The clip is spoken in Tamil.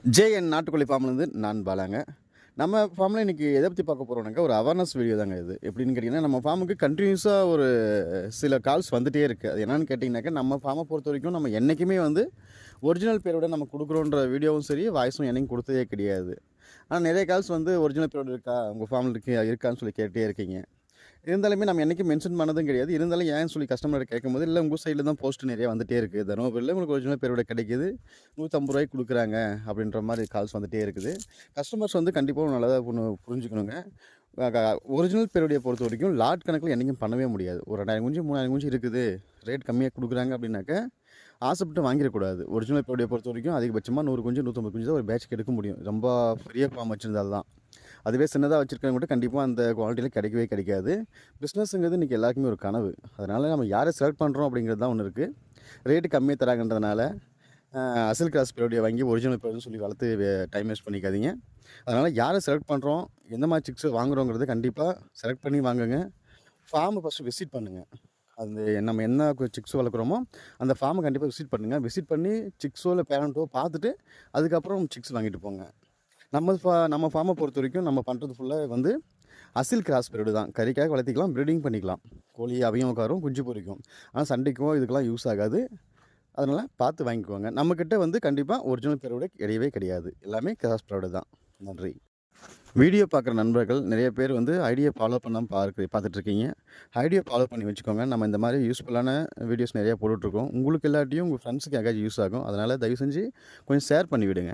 ஜேஎன் நாட்டுக்கோழி ஃபார்ம்லேருந்து நான் பாலாங்க. நம்ம ஃபார்மில் இன்றைக்கி எதை பற்றி பார்க்க போகிறோம்னாக்கா, ஒரு அவேர்னஸ் வீடியோ தாங்க இது. எப்படின்னு கேட்டிங்கன்னா, நம்ம ஃபார்முக்கு கண்டினியூஸாக ஒரு சில கால்ஸ் வந்துகிட்டே இருக்குது. அது என்னென்னு கேட்டிங்கனாக்கா, நம்ம ஃபார்மை பொறுத்த வரைக்கும் நம்ம என்றைக்குமே ஒரிஜினல் பேரோட நம்ம கொடுக்குறோன்ற வீடியோவும் சரி, வாய்ஸும் என்றைக்கும் கொடுத்ததே கிடையாது. ஆனால் நிறைய கால்ஸ் ஒரிஜினல் பேரோட இருக்கா, உங்கள் ஃபார்மில் இருக்கான்னு சொல்லி கேட்டே இருக்கீங்க. இருந்தாலுமே நம்ம என்றைக்கும் மென்ஷன் பண்ணதும் கிடையாது. இருந்தாலும் ஏன்னு சொல்லி கஸ்டமர் கேட்கும்போது, இல்லை உங்கள் சைடில் தான் போஸ்ட் நிறைய வந்துகிட்டே இருக்குது, தருமபுரியில் உங்களுக்கு ஒரிஜினல் பேரோட கிடைக்கிது, 150 ரூபாய்க்கு கொடுக்குறாங்க அப்படின்ற மாதிரி கால்ஸ் வந்துகிட்டே இருக்குது. கஸ்டமர்ஸ் கண்டிப்பாக நல்லதாக புரிஞ்சுக்கணுங்க. ஒரிஜினல் பேருடைய பொறுத்த வரைக்கும் லாட் கணக்கில் என்றைக்கும் பண்ணவே முடியாது. ஒரு 2000 குஞ்சு 3000 குஞ்சு இருக்குது, ரேட் கம்மியாக கொடுக்குறாங்க அப்படின்னாக்க ஆசைப்பட்டு வாங்கிடக்கூடாது. ஒரிஜினல் பேருடைய பொறுத்த வரைக்கும் அதிகபட்சமாக 100 குஞ்சு 150 குஞ்சு தான் ஒரு பேட்ச்க்கு எடுக்க முடியும். ரொம்ப பெரிய ஃபார்ம் வச்சுருந்தால் தான். அதுவே சின்னதாக வச்சுருக்கவங்க மட்டும் கண்டிப்பாக அந்த குவாலிட்டியில் கிடைக்கவே கிடைக்காது. பிஸ்னஸ்ங்கிறது இன்றைக்கி எல்லாருக்குமே ஒரு கனவு. அதனால் நம்ம யாரை செலக்ட் பண்ணுறோம் அப்படிங்கிறது தான் ஒன்று இருக்குது. ரேட்டு கம்மியாக தராங்கன்றதுனால அசல் கிராஸ் பேருடைய வாங்கி ஒரிஜினல் பேருன்னு சொல்லி வளர்த்து டைம் வேஸ்ட் பண்ணிக்காதீங்க. அதனால் யாரை செலக்ட் பண்ணுறோம், எந்த மாதிரி சிக்ஸ் வாங்குகிறோங்கிறது கண்டிப்பாக செலக்ட் பண்ணி வாங்குங்க. ஃபார்மை ஃபஸ்ட்டு விசிட் பண்ணுங்கள். அது நம்ம என்ன சிக்ஸ் வளர்க்குறோமோ அந்த ஃபார்மை கண்டிப்பாக விசிட் பண்ணுங்கள். விசிட் பண்ணி சிக்ஸோ இல்லை பேரண்ட்டோ பார்த்துட்டு அதுக்கப்புறம் சிக்ஸ் வாங்கிட்டு போங்க. நம்ம ஃபார்மை பொறுத்த வரைக்கும் நம்ம பண்ணுறது ஃபுல்லாக அசில் கிராஸ் பீரியடு தான். கறிக்காக வளர்த்திக்கலாம், ப்ரீடிங் பண்ணிக்கலாம். கோழி அவையும் உட்காரும், குஞ்சு பொரிக்கும். ஆனால் சண்டைக்கோ இதுக்கெல்லாம் யூஸ் ஆகாது. அதனால் பார்த்து வாங்கிக்குவாங்க. நம்மக்கிட்ட கண்டிப்பாக ஒரிஜினல் பீரியடு கிடையவே கிடையாது. எல்லாமே கிராஸ் பீரியடு தான். நன்றி. வீடியோ பார்க்குற நண்பர்கள் நிறைய பேர் ஐடியா ஃபாலோ பண்ணாமல் பார்த்துட்ருக்கீங்க. ஐடியா ஃபாலோ பண்ணி வச்சுக்கோங்க. நம்ம இந்த மாதிரி யூஸ்ஃபுல்லான வீடியோஸ் நிறையா போட்டுட்ருக்கோம். உங்களுக்கு எல்லாத்தையும் உங்கள் ஃப்ரெண்ட்ஸுக்கு யாராச்சும் யூஸ் ஆகும். அதனால் தயவு செஞ்சு கொஞ்சம் ஷேர் பண்ணி விடுங்க.